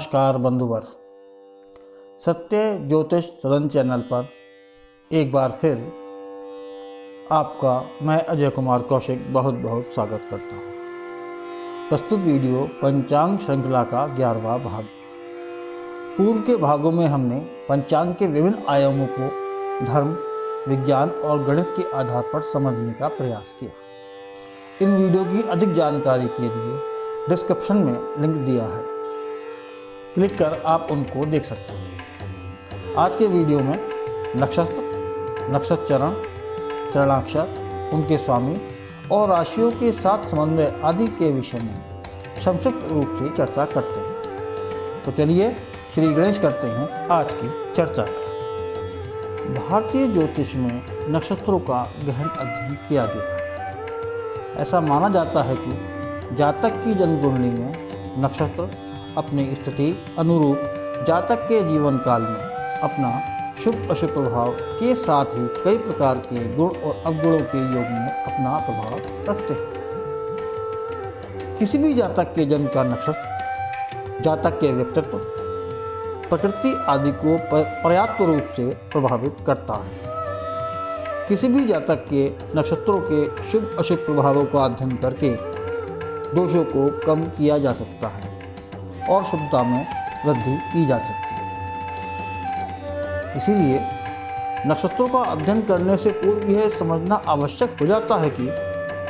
नमस्कार बंधुवर, सत्य ज्योतिष सदन चैनल पर एक बार फिर आपका मैं अजय कुमार कौशिक बहुत बहुत स्वागत करता हूँ। प्रस्तुत वीडियो पंचांग श्रृंखला का 11वां भाग। पूर्व के भागों में हमने पंचांग के विभिन्न आयामों को धर्म, विज्ञान और गणित के आधार पर समझने का प्रयास किया। इन वीडियो की अधिक जानकारी के लिए डिस्क्रिप्शन में लिंक दिया है, क्लिक कर आप उनको देख सकते हैं। आज के वीडियो में नक्षत्र, नक्षत्र चरण, चरणाक्षर, उनके स्वामी और राशियों के साथ समन्वय आदि के विषय में संक्षिप्त रूप से चर्चा करते हैं। तो चलिए श्री गणेश करते हैं आज की चर्चा का। भारतीय ज्योतिष में नक्षत्रों का गहन अध्ययन किया गया है। ऐसा माना जाता है कि जातक की जन्म कुंडली में नक्षत्र अपनी स्थिति अनुरूप जातक के जीवन काल में अपना शुभ अशुभ प्रभाव के साथ ही कई प्रकार के गुण और अवगुणों के योग में अपना प्रभाव रखते हैं। किसी भी जातक के जन्म का नक्षत्र जातक के व्यक्तित्व, प्रकृति आदि को पर्याप्त रूप से प्रभावित करता है। किसी भी जातक के नक्षत्रों के शुभ अशुभ प्रभावों का अध्ययन करके दोषों को कम किया जा सकता है और शुभता में वृद्धि की जा सकती है। इसीलिए नक्षत्रों का अध्ययन करने से पूर्व यह समझना आवश्यक हो जाता है कि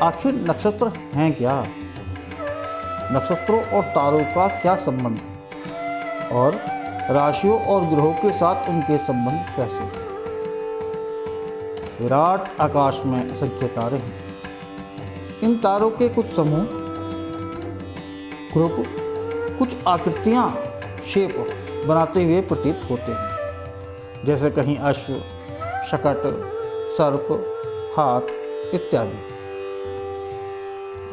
आखिर नक्षत्र हैं क्या, नक्षत्रों और तारों का क्या संबंध है और राशियों और ग्रहों के साथ उनके संबंध कैसे हैं। विराट आकाश में असंख्य तारे हैं। इन तारों के कुछ समूह, ग्रुप, कुछ आकृतियां शेप बनाते हुए प्रतीत होते हैं, जैसे कहीं अश्व, शकट, सर्प, हाथ इत्यादि।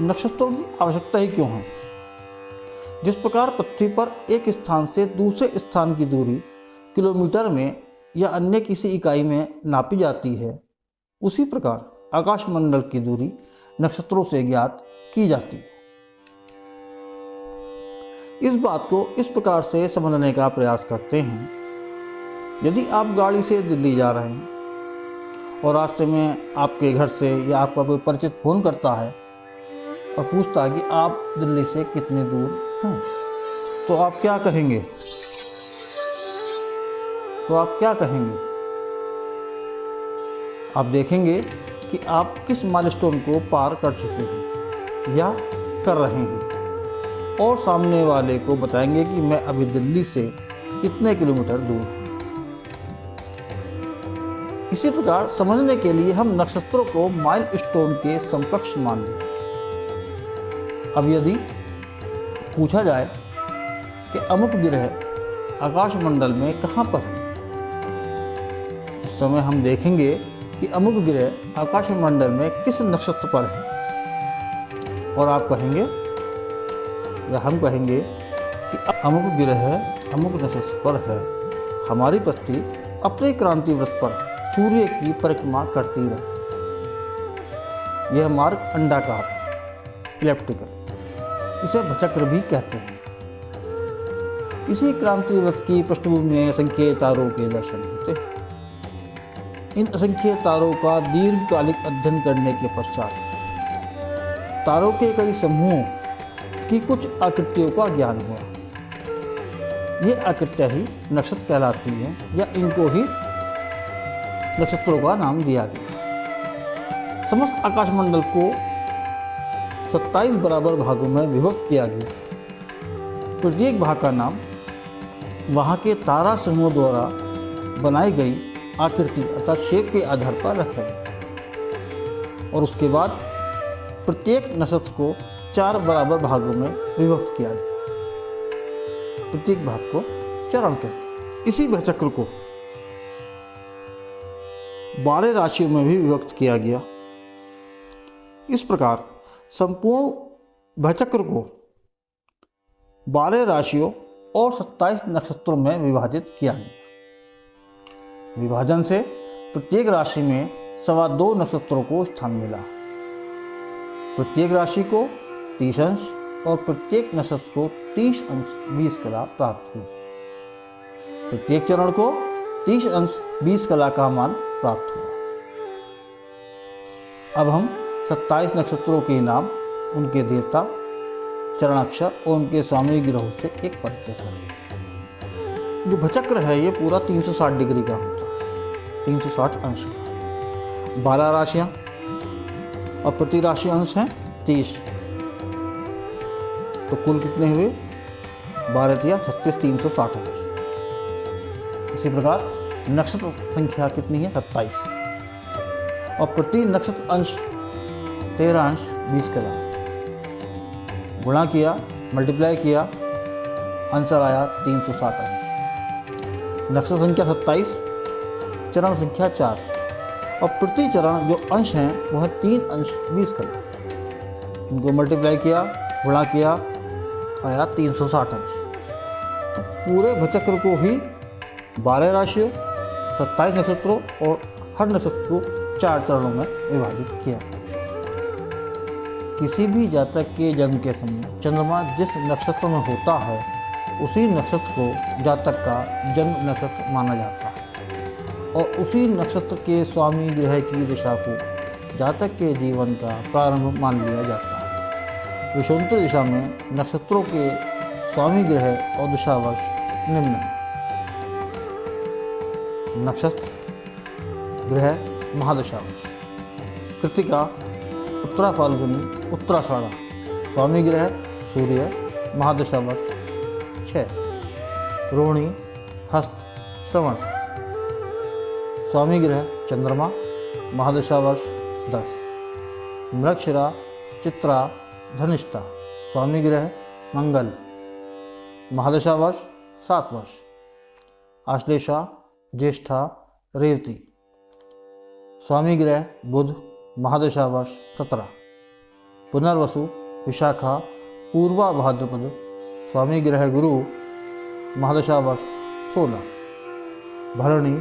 नक्षत्रों की आवश्यकता ही क्यों है? जिस प्रकार पृथ्वी पर एक स्थान से दूसरे स्थान की दूरी किलोमीटर में या अन्य किसी इकाई में नापी जाती है, उसी प्रकार आकाशमंडल की दूरी नक्षत्रों से ज्ञात की जाती है। इस बात को इस प्रकार से समझने का प्रयास करते हैं। यदि आप गाड़ी से दिल्ली जा रहे हैं और रास्ते में आपके घर से या आपका कोई परिचित फ़ोन करता है और पूछता है कि आप दिल्ली से कितने दूर हैं, तो आप क्या कहेंगे? आप देखेंगे कि आप किस माइलस्टोन को पार कर चुके हैं या कर रहे हैं और सामने वाले को बताएंगे कि मैं अभी दिल्ली से इतने किलोमीटर दूर हूँ। इसी प्रकार समझने के लिए हम नक्षत्रों को माइलस्टोन के समकक्ष मान लेते हैं। अब यदि पूछा जाए कि अमुक ग्रह आकाशमंडल में कहाँ पर है, उस समय हम देखेंगे कि अमुक ग्रह आकाशमंडल में किस नक्षत्र पर है और आप कहेंगे या हम कहेंगे कि अमुक ग्रह अमुक नक्षत्र पर है। हमारी पृथ्वी अपने क्रांति वृत्त पर सूर्य की परिक्रमा करती रहती है। यह मार्ग अंडाकार है, इलिप्टिकल, इसे भचक्र भी कहते हैं। इसी क्रांति वृत्त की पृष्ठभूमि में असंख्य तारों के दर्शन होते हैं। इन असंख्य तारों का दीर्घकालिक अध्ययन करने के पश्चात तारों के कई समूहों की कुछ आकृतियों का ज्ञान हुआ। ये आकृतियाँ ही नक्षत्र कहलाती हैं या इनको ही नक्षत्रों का नाम दिया गया। समस्त आकाशमंडल को 27 बराबर भागों में विभक्त किया गया। प्रत्येक भाग का नाम वहाँ के तारा समूह द्वारा बनाई गई आकृति अर्थात शेप के आधार पर रखा गया और उसके बाद प्रत्येक नक्षत्र को 4 बराबर भागों में विभक्त किया गया। प्रत्येक भाग को चरण कहते हैं। इसी भचक्र को 12 राशियों में भी विभक्त किया गया। इस प्रकार संपूर्ण भचक्र को 12 राशियों और 27 नक्षत्रों में विभाजित किया गया। विभाजन से प्रत्येक राशि में 2.25 नक्षत्रों को स्थान मिला। प्रत्येक राशि को 30 अंश और प्रत्येक नक्षत्र को 30 अंश 20 कला प्राप्त हुई। प्रत्येक चरण को 30 अंश 20 कला का मान प्राप्त हुआ। अब हम 27 नक्षत्रों के नाम, उनके देवता, चरणाक्षर और उनके स्वामी ग्रहों से एक परिचय करेंगे। जो भचक्र है ये पूरा 360 डिग्री का होता है, 360 अंश का। 12 राशियां और प्रति राशि अंश हैं 30। तो कुल कितने हुए? 12 या 36, 360 अंश। इसी प्रकार नक्षत्र संख्या कितनी है? 27। और प्रति नक्षत्र अंश 13 अंश 20 कला। गुणा किया, मल्टीप्लाई किया, आंसर आया 360 अंश। नक्षत्र संख्या 27, चरण संख्या 4 और प्रति चरण जो अंश हैं वो है 3 अंश 20 कला। इनको मल्टीप्लाई किया, गुणा किया, आया 360 अंश। तो पूरे भचक्र को ही 12 राशियों, 27 नक्षत्रों और हर नक्षत्र को 4 चरणों में विभाजित किया। किसी भी जातक के जन्म के समय चंद्रमा जिस नक्षत्र में होता है उसी नक्षत्र को जातक का जन्म नक्षत्र माना जाता है और उसी नक्षत्र के स्वामी ग्रह की दिशा को जातक के जीवन का प्रारंभ मान लिया जाता है। विषुवंतर दिशा में नक्षत्रों के स्वामी ग्रह और दिशावर्ष निम्न है। नक्षत्र, ग्रह, महादशावर्ष। कृतिका, उत्तरा फाल्गुनी, उत्तराषाढ़ा। स्वामी ग्रह सूर्य, महादशावर्ष 6। रोहिणी, हस्त, श्रवण। स्वामी ग्रह चंद्रमा, महादशावर्ष 10। मृगशिरा, चित्रा, धनिष्ठा। स्वामी ग्रह मंगल, महादशावर्ष 7 वर्ष। आश्लेषा, ज्येष्ठा, रेवती। स्वामी ग्रह बुध, महादशावर्ष 17। पुनर्वसु, विशाखा, पूर्वा भाद्रपद। स्वामी ग्रह गुरु, महादशावर्ष 16। भरणी,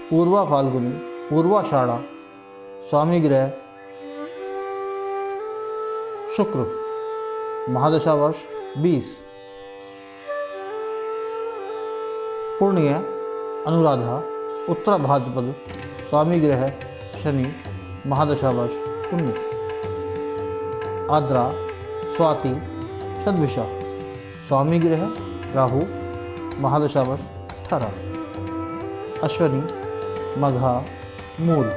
पूर्वा फाल्गुनी, पूर्वाषाढ़ा। स्वामी ग्रह शुक्र, महादशावर्ष 20। पुण्य, अनुराधा, उत्तरा भाद्रपद। स्वामी ग्रह शनि, महादशावर्ष 19। आद्रा, स्वाति, शतभिषा। स्वामी ग्रह राहु, महादशावर्ष 18। अश्वनी, मघा, मूल।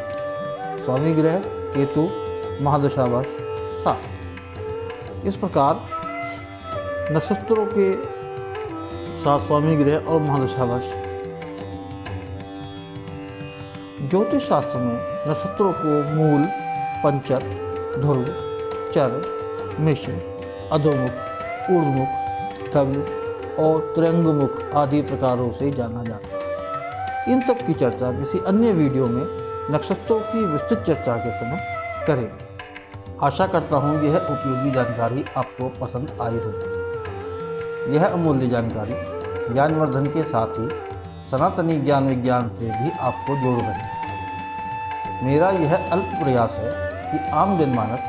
स्वामी ग्रह केतु, महादशावर्ष 7। इस प्रकार नक्षत्रों के 7 स्वामी ग्रह और महादशावर्ष। ज्योतिष शास्त्र में नक्षत्रों को मूल, पंचक, ध्रुव, चर, मिश्र, अधोमुख, ऊर्ध्वमुख, खग्न और त्र्यंगमुख आदि प्रकारों से जाना जाता है। इन सब की चर्चा किसी अन्य वीडियो में नक्षत्रों की विस्तृत चर्चा के समय करेंगे। आशा करता हूँ यह उपयोगी जानकारी आपको पसंद आई होगी। यह अमूल्य जानकारी ज्ञानवर्धन के साथ ही सनातनी ज्ञान विज्ञान से भी आपको जोड़ रही है। मेरा यह अल्प प्रयास है कि आम जनमानस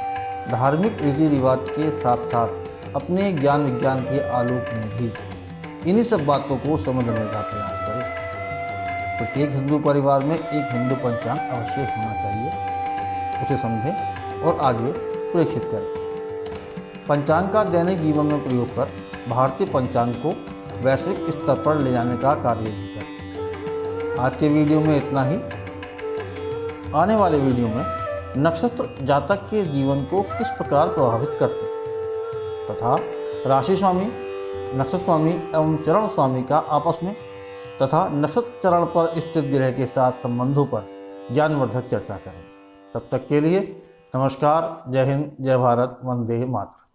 धार्मिक रीति रिवाज के साथ साथ अपने ज्ञान विज्ञान के आलोक में भी इन्हीं सब बातों को समझने का प्रयास करें। प्रत्येक हिंदू परिवार में एक हिंदू पंचांग अवश्य होना चाहिए। उसे समझें और आगे प्रेषित करें। पंचांग का दैनिक जीवन में प्रयोग कर भारतीय पंचांग को वैश्विक स्तर पर ले जाने का कार्य भी करें। आज के वीडियो में इतना ही। आने वाले वीडियो में नक्षत्र जातक के जीवन को किस प्रकार प्रभावित करते हैं तथा राशि स्वामी, नक्षत्र स्वामी एवं चरण स्वामी का आपस में तथा नक्षत्र चरण पर स्थित ग्रह के साथ संबंधों पर ज्ञानवर्धक चर्चा करेंगे। तब तक के लिए नमस्कार, जय हिंद, जय भारत, वंदे मातरम।